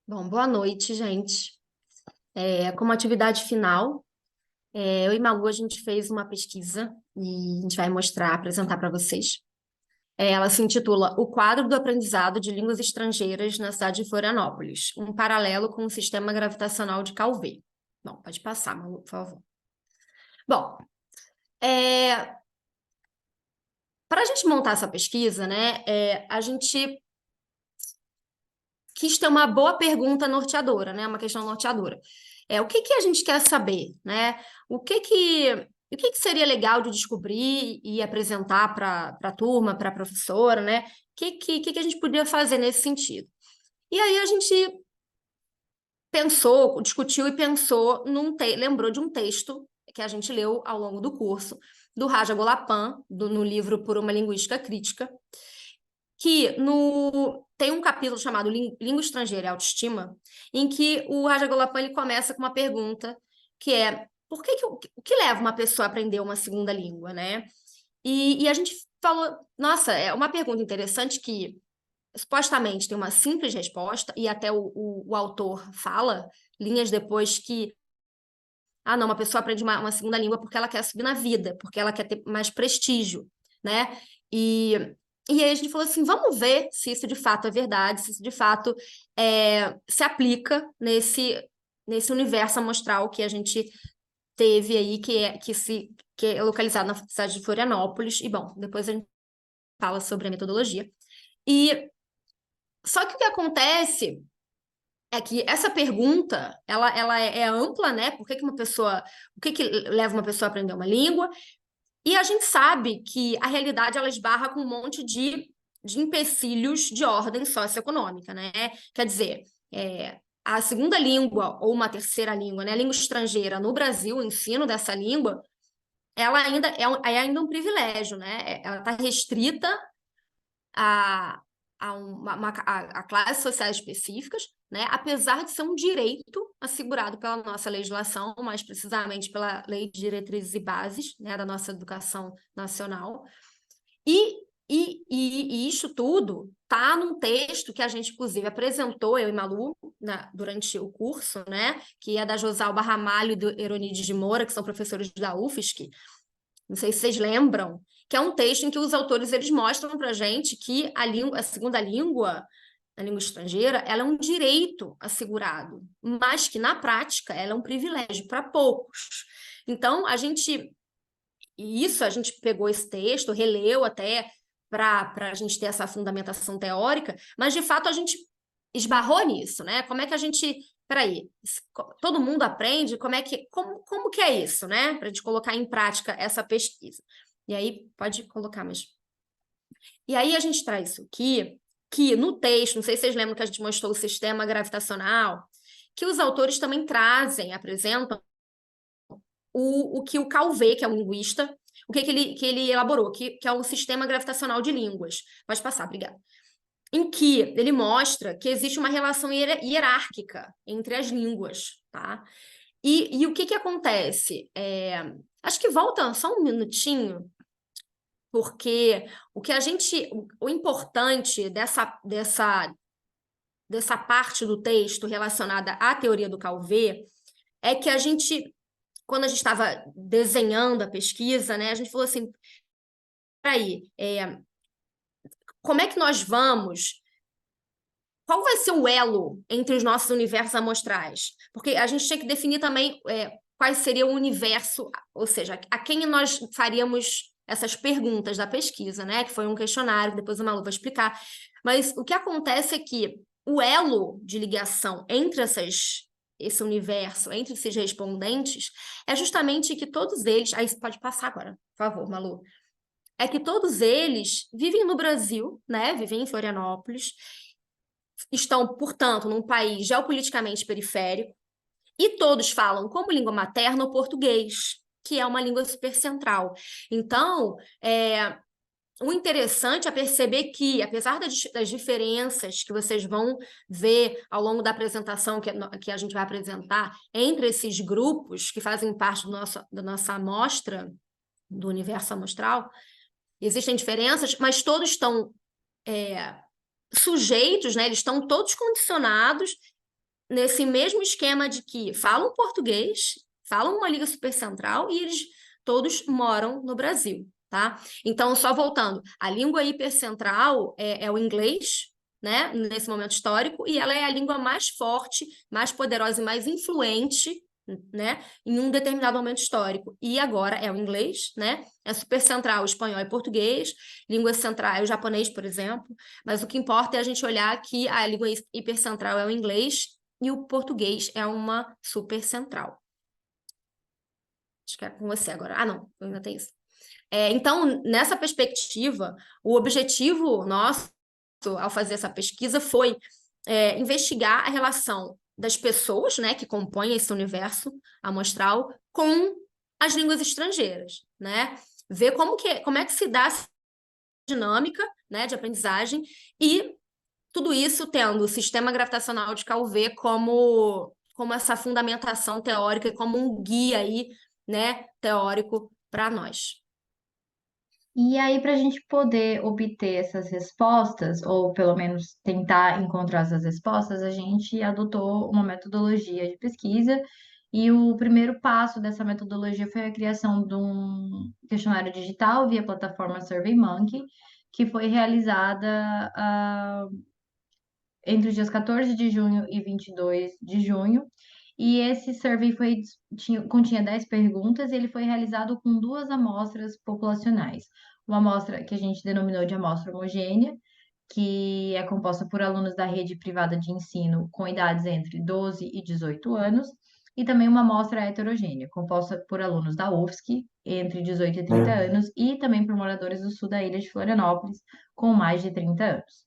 Bom, boa noite, gente. Como atividade final, eu e Malu, a gente fez uma pesquisa e a gente vai mostrar, apresentar para vocês. Ela se intitula O Quadro do Aprendizado de Línguas Estrangeiras na cidade de Florianópolis, um paralelo com o sistema gravitacional de Calvé. Bom, pode passar, Malu, por favor. Bom, para a gente montar essa pesquisa, né, a gente quis ter uma boa pergunta norteadora, né? Uma questão norteadora. O que que a gente quer saber, né? O que que seria legal de descobrir e apresentar para a turma, para a professora, né? O que a gente poderia fazer nesse sentido? E aí a gente pensou, discutiu e pensou lembrou de um texto que a gente leu ao longo do curso, do Raja Golapan, no livro Por uma Linguística Crítica, tem um capítulo chamado Língua Estrangeira e Autoestima, em que o Rajagopal ele começa com uma pergunta que é o que leva uma pessoa a aprender uma segunda língua, né? E a gente falou, nossa, é uma pergunta interessante que supostamente tem uma simples resposta, e até o autor fala, linhas depois, que não, uma pessoa aprende uma segunda língua porque ela quer subir na vida, porque ela quer ter mais prestígio, né? E, e aí a gente falou assim, vamos ver se isso de fato é verdade, se isso de fato se aplica nesse universo amostral que a gente teve aí, que é localizado na cidade de Florianópolis. E, bom, depois a gente fala sobre a metodologia. E só que o que acontece é que essa pergunta, ela é ampla, né? O que que leva uma pessoa a aprender uma língua? E a gente sabe que a realidade, ela esbarra com um monte de empecilhos de ordem socioeconômica, né? Quer dizer, a segunda língua ou uma terceira língua, né? A língua estrangeira no Brasil, o ensino dessa língua, ela ainda é ainda um privilégio, né? Ela está restrita a, a classes sociais específicas, né? Apesar de ser um direito assegurado pela nossa legislação, mais precisamente pela Lei de Diretrizes e Bases, né, da nossa educação nacional. E isso tudo está num texto que a gente, inclusive, apresentou, eu e Malu, durante o curso, né, que é da Josalba Ramalho e do Eronides de Moura, que são professores da UFSC. Não sei se vocês lembram, que é um texto em que os autores eles mostram para a gente que a segunda língua, a língua estrangeira, ela é um direito assegurado, mas que na prática ela é um privilégio para poucos. Então, a gente pegou esse texto, releu até para a gente ter essa fundamentação teórica, mas de fato a gente esbarrou nisso, né? Como é que a gente. Peraí, todo mundo aprende? Como que é isso, né? Para a gente colocar em prática essa pesquisa. E aí, pode colocar, mas. E aí a gente traz isso aqui, que no texto, não sei se vocês lembram que a gente mostrou o sistema gravitacional, que os autores também apresentam o que o Calvé, que é um linguista, o que ele elaborou, que é o sistema gravitacional de línguas. Pode passar, obrigada. Em que ele mostra que existe uma relação hierárquica entre as línguas, tá? E o que acontece? Acho que volta só um minutinho, porque o importante dessa parte do texto relacionada à teoria do Calvé é que quando a gente estava desenhando a pesquisa, né, a gente falou assim, peraí, como é que nós vamos qual vai ser o elo entre os nossos universos amostrais? Porque a gente tinha que definir também qual seria o universo, ou seja, a quem nós faríamos essas perguntas da pesquisa, né? Que foi um questionário, que depois a Malu vai explicar. Mas o que acontece é que o elo de ligação entre esse universo, entre esses respondentes, é justamente que todos eles. Aí você pode passar agora, por favor, Malu. É que todos eles vivem no Brasil, né? Vivem em Florianópolis, estão, portanto, num país geopoliticamente periférico, e todos falam como língua materna o português, que é uma língua supercentral. Então, o interessante é perceber que, apesar das diferenças que vocês vão ver ao longo da apresentação que a gente vai apresentar entre esses grupos que fazem parte da nossa amostra, do universo amostral, existem diferenças, mas todos estão sujeitos, né? Eles estão todos condicionados nesse mesmo esquema de que falam português, falam uma língua supercentral e eles todos moram no Brasil, tá? Então, só voltando, a língua hipercentral é o inglês, né, nesse momento histórico, e ela é a língua mais forte, mais poderosa e mais influente, né, em um determinado momento histórico. E agora é o inglês, né? É supercentral, o espanhol e português, língua central é o japonês, por exemplo, mas o que importa é a gente olhar que a língua hipercentral é o inglês e o português é uma super central. Acho que é com você agora. Ah, não, eu ainda tenho isso. Então, nessa perspectiva, o objetivo nosso ao fazer essa pesquisa foi investigar a relação das pessoas, né, que compõem esse universo amostral com as línguas estrangeiras, né? Ver como é que se dá essa dinâmica, né, de aprendizagem e tudo isso tendo o sistema gravitacional de Calvê como essa fundamentação teórica e como um guia aí, né, teórico para nós. E aí, para a gente poder obter essas respostas, ou pelo menos tentar encontrar essas respostas, a gente adotou uma metodologia de pesquisa. E o primeiro passo dessa metodologia foi a criação de um questionário digital via plataforma SurveyMonkey, que foi realizada entre os dias 14 de junho e 22 de junho. E esse survey continha 10 perguntas e ele foi realizado com duas amostras populacionais. Uma amostra que a gente denominou de amostra homogênea, que é composta por alunos da rede privada de ensino com idades entre 12 e 18 anos, e também uma amostra heterogênea, composta por alunos da UFSC entre 18 e 30 anos, e também por moradores do sul da ilha de Florianópolis com mais de 30 anos.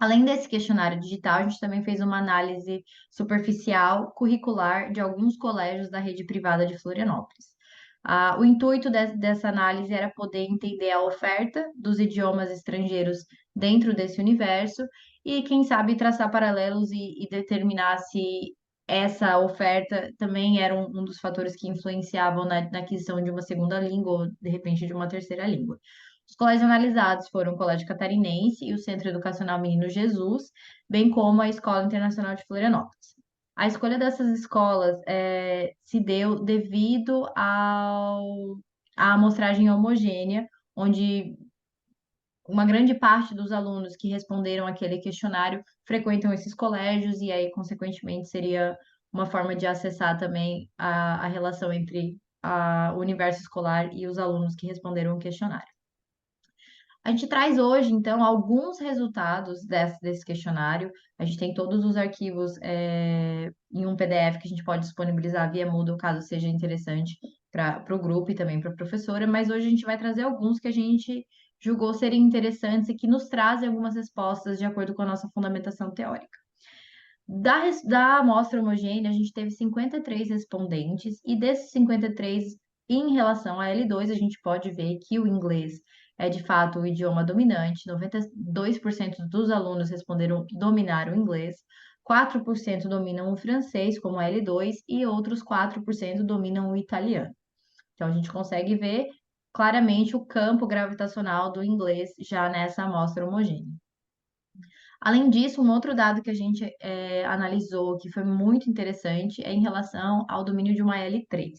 Além desse questionário digital, a gente também fez uma análise superficial curricular de alguns colégios da rede privada de Florianópolis. O intuito dessa análise era poder entender a oferta dos idiomas estrangeiros dentro desse universo e, quem sabe, traçar paralelos e determinar se essa oferta também era um dos fatores que influenciavam na aquisição de uma segunda língua ou, de repente, de uma terceira língua. Os colégios analisados foram o Colégio Catarinense e o Centro Educacional Menino Jesus, bem como a Escola Internacional de Florianópolis. A escolha dessas escolas se deu devido à amostragem homogênea, onde uma grande parte dos alunos que responderam aquele questionário frequentam esses colégios, e aí, consequentemente, seria uma forma de acessar também a relação entre o universo escolar e os alunos que responderam o questionário. A gente traz hoje, então, alguns resultados desse questionário. A gente tem todos os arquivos em um PDF que a gente pode disponibilizar via Moodle, caso seja interessante para o grupo e também para a professora, mas hoje a gente vai trazer alguns que a gente julgou serem interessantes e que nos trazem algumas respostas de acordo com a nossa fundamentação teórica. Da amostra homogênea, a gente teve 53 respondentes, e desses 53, em relação a L2, a gente pode ver que o inglês é de fato o idioma dominante. 92% dos alunos responderam dominar o inglês, 4% dominam o francês, como L2, e outros 4% dominam o italiano. Então, a gente consegue ver claramente o campo gravitacional do inglês já nessa amostra homogênea. Além disso, um outro dado que a gente analisou, que foi muito interessante, é em relação ao domínio de uma L3.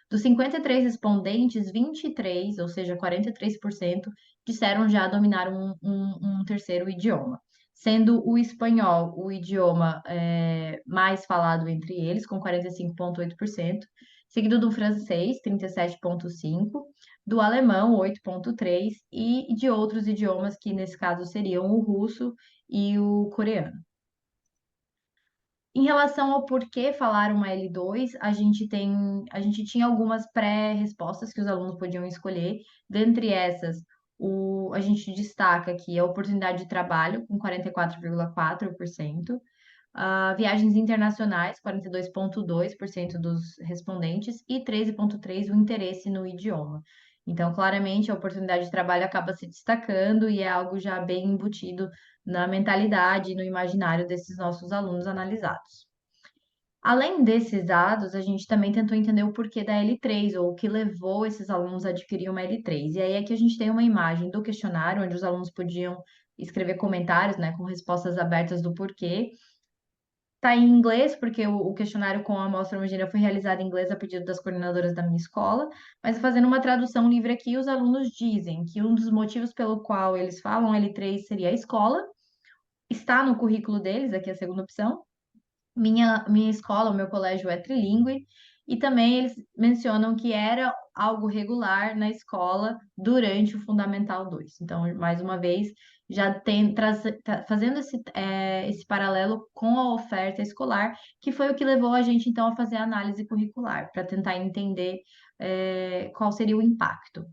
Dos 53 respondentes, 23, ou seja, 43%, disseram já dominar um terceiro idioma, sendo o espanhol o idioma mais falado entre eles, com 45,8%, seguido do francês, 37,5%, do alemão, 8,3%, e de outros idiomas que, nesse caso, seriam o russo e o coreano. Em relação ao porquê falar uma L2, a gente tinha algumas pré-respostas que os alunos podiam escolher. Dentre essas, a gente destaca aqui a oportunidade de trabalho, com 44,4%. Viagens internacionais, 42,2% dos respondentes, e 13,3% o interesse no idioma. Então, claramente, a oportunidade de trabalho acaba se destacando e é algo já bem embutido na mentalidade e no imaginário desses nossos alunos analisados. Além desses dados, a gente também tentou entender o porquê da L3, ou o que levou esses alunos a adquirir uma L3. E aí aqui a gente tem uma imagem do questionário, onde os alunos podiam escrever comentários, né, com respostas abertas do porquê. Tá em inglês, porque o questionário com a amostra homogênea foi realizado em inglês a pedido das coordenadoras da minha escola, mas fazendo uma tradução livre aqui, os alunos dizem que um dos motivos pelo qual eles falam L3 seria a escola, está no currículo deles, aqui é a segunda opção. Minha escola, o meu colégio é trilíngue, e também eles mencionam que era algo regular na escola durante o Fundamental 2. Então, mais uma vez, já tem fazendo esse paralelo com a oferta escolar, que foi o que levou a gente, então, a fazer a análise curricular, para tentar entender qual seria o impacto.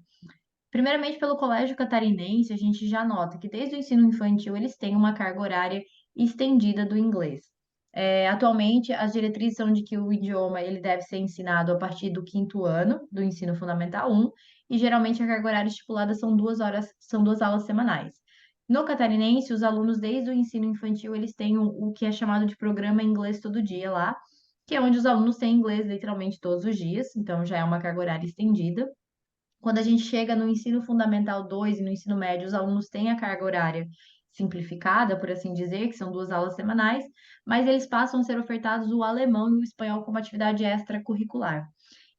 Primeiramente, pelo Colégio Catarinense, a gente já nota que desde o ensino infantil eles têm uma carga horária estendida do inglês. Atualmente, as diretrizes são de que o idioma ele deve ser ensinado a partir do quinto ano do ensino fundamental 1, e geralmente a carga horária estipulada são 2 horas, são 2 aulas semanais. No Catarinense, os alunos desde o ensino infantil eles têm o que é chamado de programa Inglês Todo Dia lá, que é onde os alunos têm inglês literalmente todos os dias, então já é uma carga horária estendida. Quando a gente chega no ensino fundamental 2 e no ensino médio, os alunos têm a carga horária simplificada, por assim dizer, que são 2 aulas semanais, mas eles passam a ser ofertados o alemão e o espanhol como atividade extracurricular.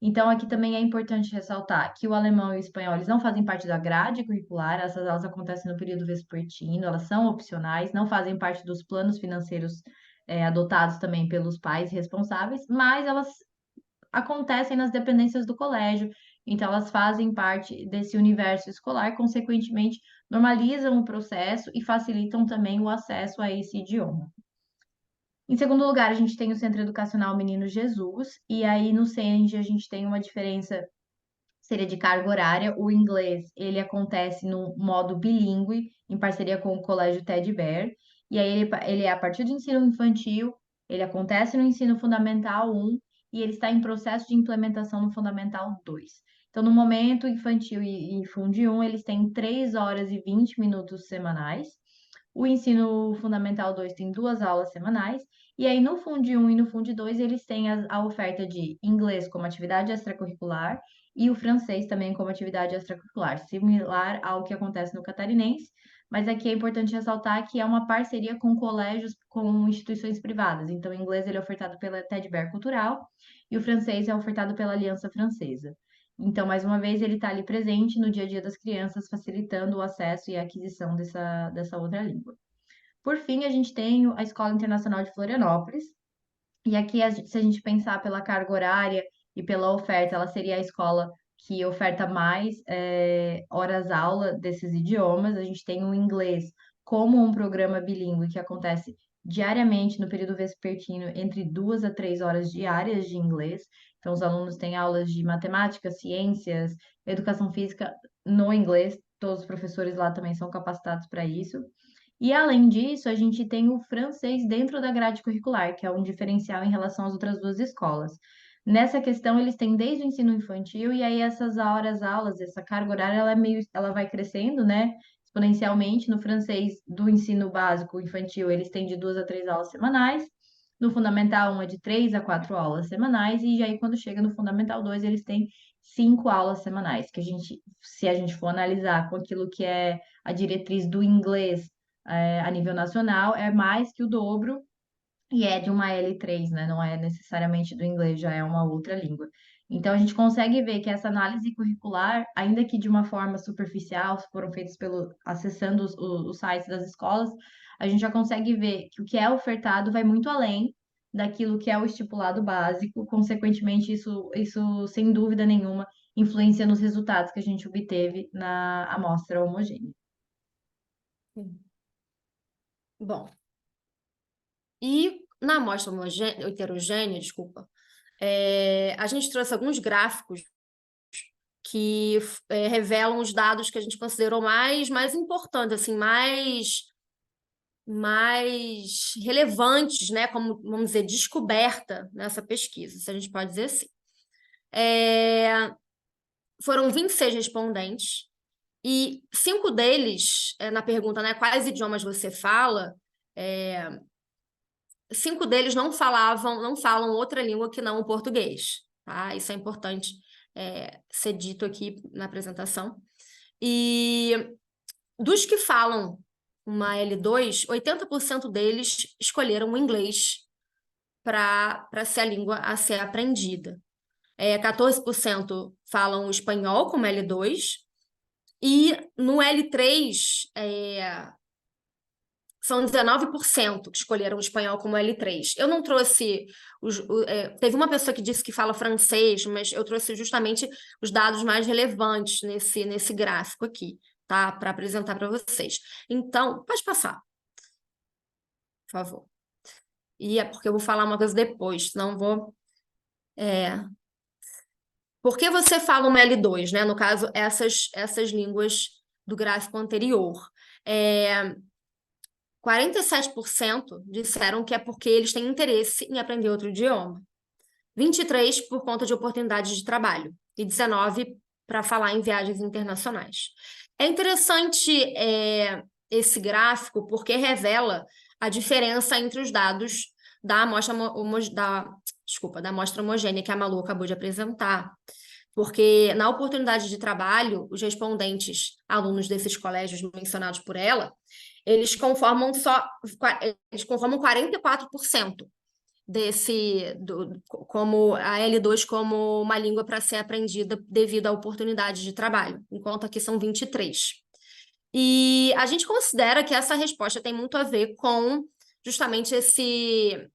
Então, aqui também é importante ressaltar que o alemão e o espanhol, eles não fazem parte da grade curricular, essas aulas acontecem no período vespertino, elas são opcionais, não fazem parte dos planos financeiros, adotados também pelos pais responsáveis, mas elas acontecem nas dependências do colégio, então elas fazem parte desse universo escolar, consequentemente, normalizam o processo e facilitam também o acesso a esse idioma. Em segundo lugar, a gente tem o Centro Educacional Menino Jesus, e aí no CENJ a gente tem uma diferença, seria de carga horária. O inglês, ele acontece no modo bilíngue, em parceria com o Colégio Teddy Bear, e aí ele é a partir do ensino infantil, ele acontece no ensino fundamental 1, e ele está em processo de implementação no fundamental 2. Então, no momento infantil e Fundi 1, eles têm 3 horas e 20 minutos semanais. O ensino fundamental 2 tem 2 aulas semanais. E aí, no Fundi 1 e no Fundi 2, eles têm a oferta de inglês como atividade extracurricular e o francês também como atividade extracurricular, similar ao que acontece no catarinense, mas aqui é importante ressaltar que é uma parceria com colégios, com instituições privadas. Então, o inglês ele é ofertado pela Teddy Bear Cultural e o francês é ofertado pela Aliança Francesa. Então, mais uma vez, ele está ali presente no dia a dia das crianças, facilitando o acesso e a aquisição dessa outra língua. Por fim, a gente tem a Escola Internacional de Florianópolis, e aqui, se a gente pensar pela carga horária e pela oferta, ela seria a escola que oferta mais horas-aula desses idiomas. A gente tem o inglês como um programa bilíngue que acontece diariamente no período vespertino, entre 2 a 3 horas diárias de inglês. Então, os alunos têm aulas de matemática, ciências, educação física no inglês. Todos os professores lá também são capacitados para isso. E além disso, a gente tem o francês dentro da grade curricular, que é um diferencial em relação às outras duas escolas. Nessa questão, eles têm desde o ensino infantil, e aí essas horas, aulas, essa carga horária, ela vai crescendo, né, exponencialmente. No francês do ensino básico infantil, eles têm de 2 a 3 aulas semanais. No Fundamental 1 é de 3 a 4 aulas semanais, e aí quando chega no Fundamental 2, eles têm 5 aulas semanais, que se a gente for analisar com aquilo que é a diretriz do inglês a nível nacional, é mais que o dobro e é de uma L3, né? Não é necessariamente do inglês, já é uma outra língua. Então, a gente consegue ver que essa análise curricular, ainda que de uma forma superficial, foram feitas acessando os sites das escolas, a gente já consegue ver que o que é ofertado vai muito além daquilo que é o estipulado básico. Consequentemente, isso sem dúvida nenhuma, influencia nos resultados que a gente obteve na amostra homogênea. Bom, e na amostra heterogênea, desculpa, a gente trouxe alguns gráficos que revelam os dados que a gente considerou mais importantes, assim, mais relevantes, né? Como, vamos dizer, descoberta nessa pesquisa, se a gente pode dizer assim. Foram 26 respondentes, e 5 deles, na pergunta, né, quais idiomas você fala, 5 deles não falam outra língua que não o português, tá? Isso é importante ser dito aqui na apresentação. E dos que falam uma L2, 80% deles escolheram o inglês para ser a língua a ser aprendida. 14% falam o espanhol como L2, e no L3, são 19% que escolheram o espanhol como L3. Eu não trouxe... teve uma pessoa que disse que fala francês, mas eu trouxe justamente os dados mais relevantes nesse gráfico aqui, tá? Para apresentar para vocês. Então, pode passar, por favor. E é porque eu vou falar uma coisa depois, senão vou... Por que você fala uma L2, né? No caso, essas línguas do gráfico anterior. 47% disseram que é porque eles têm interesse em aprender outro idioma. 23% por conta de oportunidades de trabalho. E 19% para falar em viagens internacionais. É interessante esse gráfico porque revela a diferença entre os dados da amostra, da amostra homogênea que a Malu acabou de apresentar. Porque na oportunidade de trabalho, os respondentes, alunos desses colégios mencionados por ela, eles conformam 44% como a L2 como uma língua para ser aprendida devido à oportunidade de trabalho, enquanto aqui são 23%. E a gente considera que essa resposta tem muito a ver com justamente essa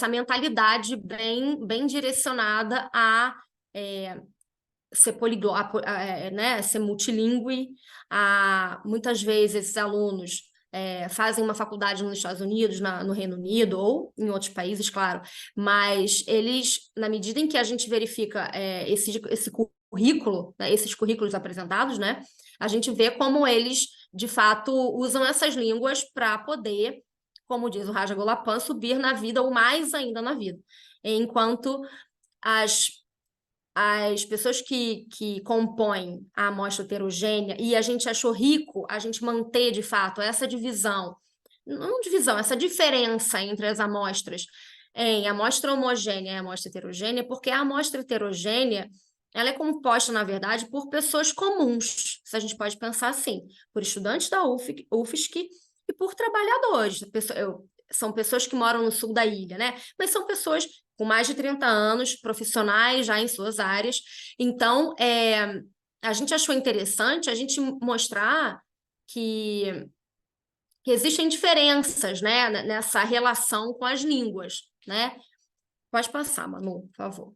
mentalidade bem direcionada a ser poliglota, né, ser multilingüe. Muitas vezes esses alunos fazem uma faculdade nos Estados Unidos, no Reino Unido ou em outros países, claro, mas eles, na medida em que a gente verifica esse currículo, né, esses currículos apresentados, né, a gente vê como eles, de fato, usam essas línguas para poder, como diz o Raja Golapan, subir na vida ou mais ainda na vida. Enquanto as pessoas que compõem a amostra heterogênea, e a gente achou rico a gente manter, de fato, essa divisão, não divisão, essa diferença entre as amostras em amostra homogênea e amostra heterogênea, porque a amostra heterogênea ela é composta, na verdade, por pessoas comuns, se a gente pode pensar assim, por estudantes da UFSC e por trabalhadores. São pessoas que moram no sul da ilha, né? Mas são pessoas com mais de 30 anos, profissionais já em suas áreas. Então, a gente achou interessante a gente mostrar que existem diferenças, né, nessa relação com as línguas, né? Pode passar, Manu, por favor.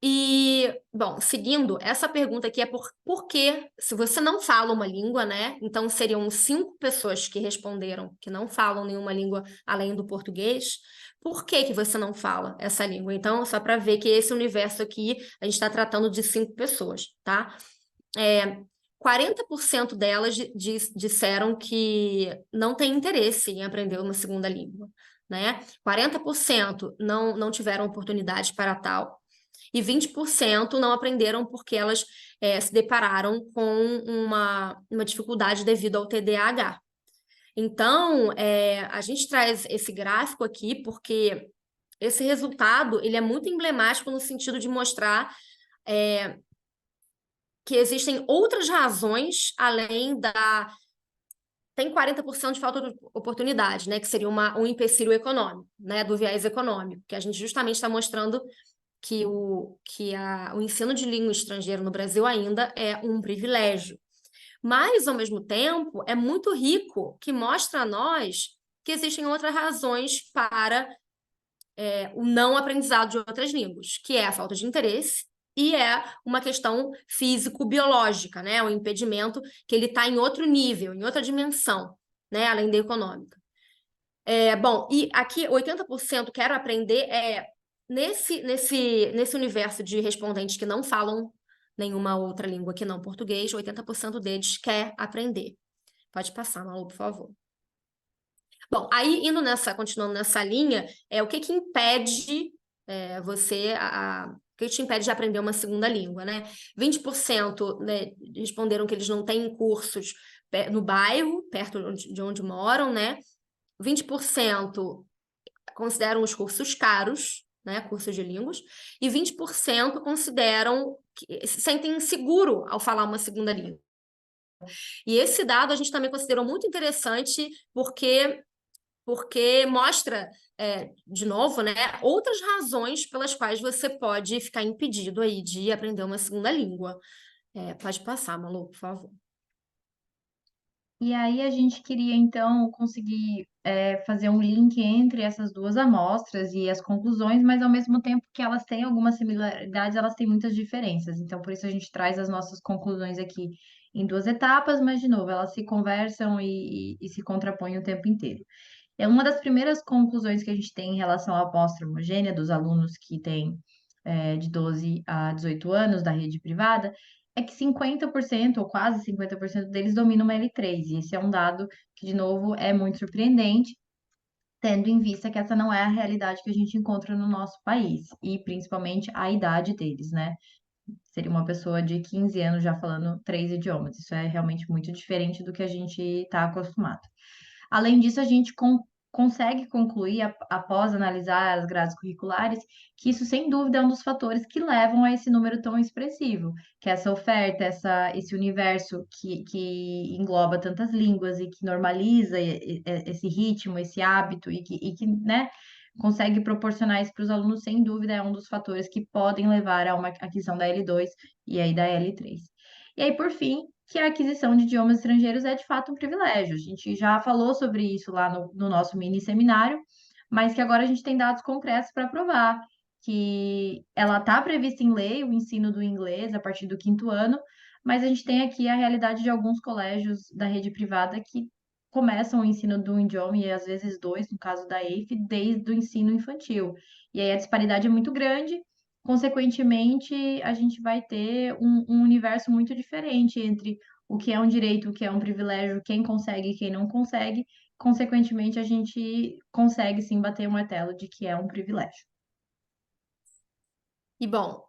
E, bom, seguindo, essa pergunta aqui é por que, se você não fala uma língua, né? Então, seriam 5 pessoas que responderam que não falam nenhuma língua além do português. Por que que você não fala essa língua? Então, só para ver que esse universo aqui, a gente está tratando de 5 pessoas, tá? 40% delas disseram que não têm interesse em aprender uma segunda língua, né? 40% não tiveram oportunidade para tal. E 20% não aprenderam porque elas se depararam com uma dificuldade devido ao TDAH. Então, a gente traz esse gráfico aqui porque esse resultado ele é muito emblemático no sentido de mostrar que existem outras razões além da... Tem 40% de falta de oportunidade, né? Que seria um empecilho econômico, né? Do viés econômico, que a gente justamente está mostrando que o ensino de língua estrangeira no Brasil ainda é um privilégio. Mas, ao mesmo tempo, é muito rico, que mostra a nós que existem outras razões para o não aprendizado de outras línguas, que é a falta de interesse e é uma questão físico-biológica, né? O impedimento que ele está em outro nível, em outra dimensão, né? Além da econômica. Bom, e aqui 80% quero aprender nesse universo de respondentes que não falam nenhuma outra língua que não português, 80% deles quer aprender. Pode passar, Malu, por favor. Bom, aí continuando nessa linha, o que impede você o que te impede de aprender uma segunda língua, né? 20%, né, responderam que eles não têm cursos no bairro, perto de onde moram, né? 20% consideram os cursos caros, né, cursos de línguas, e 20% consideram que se sentem inseguro ao falar uma segunda língua. E esse dado a gente também considerou muito interessante porque porque mostra, de novo, né, outras razões pelas quais você pode ficar impedido aí de aprender uma segunda língua. Pode passar, Malu, por favor. E aí a gente queria então conseguir fazer um link entre essas duas amostras e as conclusões, mas ao mesmo tempo que elas têm algumas similaridades, elas têm muitas diferenças. Então, por isso a gente traz as nossas conclusões aqui em duas etapas, mas de novo, elas se conversam e se contrapõem o tempo inteiro. É uma das primeiras conclusões que a gente tem em relação à amostra homogênea dos alunos que têm de 12 a 18 anos da rede privada, é que 50% ou quase 50% deles dominam uma L3. E esse é um dado que, de novo, é muito surpreendente, tendo em vista que essa não é a realidade que a gente encontra no nosso país, e principalmente a idade deles, né? Seria uma pessoa de 15 anos já falando 3 idiomas. Isso é realmente muito diferente do que a gente está acostumado. Além disso, a gente consegue concluir, após analisar as grades curriculares, que isso, sem dúvida, é um dos fatores que levam a esse número tão expressivo, que é essa oferta, esse universo que engloba tantas línguas e que normaliza esse ritmo, esse hábito e que, né, consegue proporcionar isso para os alunos, sem dúvida, é um dos fatores que podem levar a uma aquisição da L2 e aí da L3. E aí, por fim, que a aquisição de idiomas estrangeiros é de fato um privilégio. A gente já falou sobre isso lá no nosso mini seminário, mas que agora a gente tem dados concretos para provar que ela está prevista em lei, o ensino do inglês a partir do quinto ano, mas a gente tem aqui a realidade de alguns colégios da rede privada que começam o ensino de um idioma, e às vezes dois, no caso da EIF, desde o ensino infantil. E aí a disparidade é muito grande. Consequentemente, a gente vai ter um universo muito diferente entre o que é um direito, o que é um privilégio, quem consegue e quem não consegue. Consequentemente, a gente consegue sim bater o martelo de que é um privilégio. E, bom,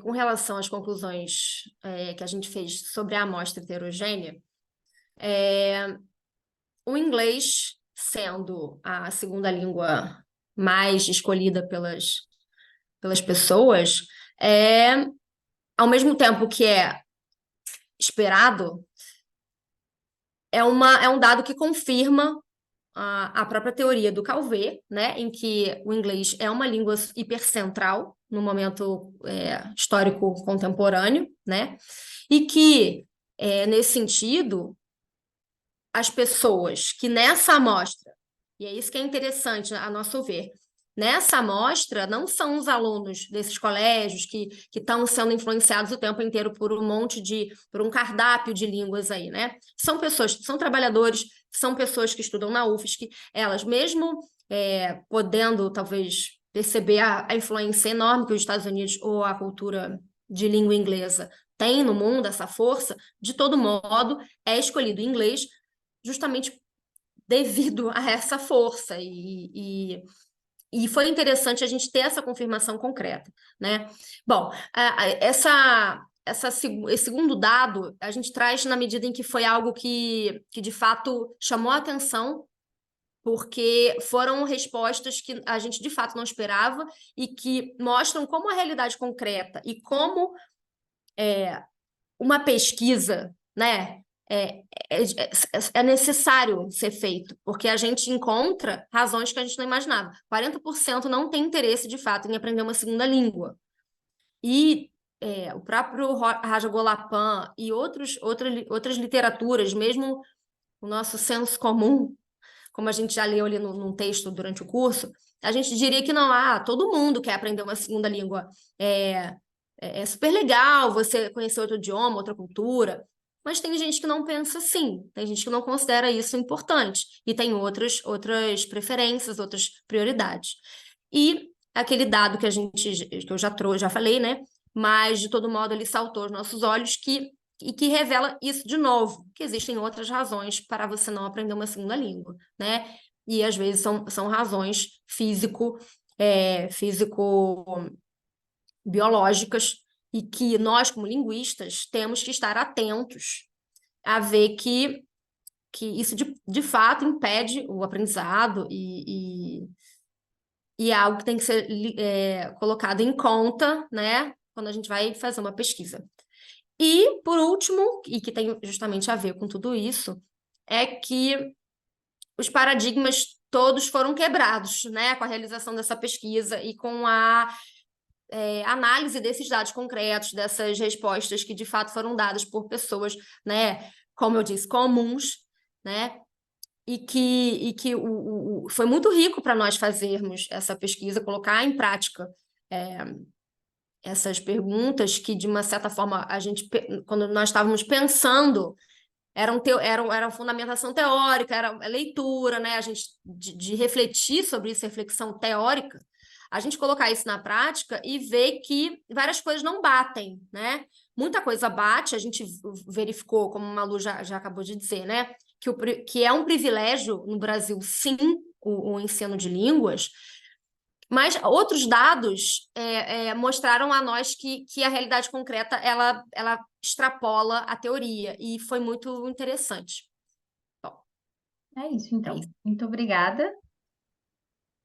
com relação às conclusões que a gente fez sobre a amostra heterogênea, o inglês sendo a segunda língua mais escolhida pelas pessoas, ao mesmo tempo que é esperado, é um dado que confirma a própria teoria do Calvé, né, em que o inglês é uma língua hipercentral no momento histórico contemporâneo, né, e que, nesse sentido, as pessoas que nessa amostra, e é isso que é interessante, a nosso ver, nessa amostra não são os alunos desses colégios que estão sendo influenciados o tempo inteiro por um cardápio de línguas aí, né? São pessoas, são trabalhadores, são pessoas que estudam na UFSC, elas mesmo podendo talvez perceber a influência enorme que os Estados Unidos ou a cultura de língua inglesa tem no mundo, essa força, de todo modo, é escolhido o inglês justamente devido a essa força. E foi interessante a gente ter essa confirmação concreta, né? Bom, esse segundo dado a gente traz na medida em que foi algo que de fato chamou a atenção, porque foram respostas que a gente de fato não esperava e que mostram como a realidade concreta e como uma pesquisa, né, é necessário ser feito, porque a gente encontra razões que a gente não imaginava. 40% não tem interesse, de fato, em aprender uma segunda língua. E o próprio Raja Golapan e outras literaturas, mesmo o nosso senso comum, como a gente já leu ali num texto durante o curso, a gente diria que não, todo mundo quer aprender uma segunda língua. É super legal você conhecer outro idioma, outra cultura, mas tem gente que não pensa assim, tem gente que não considera isso importante e tem outras preferências, outras prioridades. E aquele dado que que eu já falei, né? Mas de todo modo ele saltou aos nossos olhos e que revela isso de novo, que existem outras razões para você não aprender uma segunda língua, né? E às vezes são razões biológicas e que nós, como linguistas, temos que estar atentos a ver que isso de fato impede o aprendizado e é algo que tem que ser colocado em conta, né, quando a gente vai fazer uma pesquisa. E, por último, e que tem justamente a ver com tudo isso, é que os paradigmas todos foram quebrados, né, com a realização dessa pesquisa e com a análise desses dados concretos, dessas respostas que de fato foram dadas por pessoas, né, como eu disse, comuns, né, e que foi muito rico para nós fazermos essa pesquisa, colocar em prática essas perguntas que, de uma certa forma, quando nós estávamos pensando, era fundamentação teórica, era leitura, né? A gente, de refletir sobre isso, reflexão teórica, a gente colocar isso na prática e ver que várias coisas não batem, né? Muita coisa bate, a gente verificou, como a Malu já acabou de dizer, né? Que é um privilégio no Brasil, sim, o ensino de línguas, mas outros dados mostraram a nós que a realidade concreta ela extrapola a teoria, e foi muito interessante. Bom, É isso, é então. isso. Muito obrigada.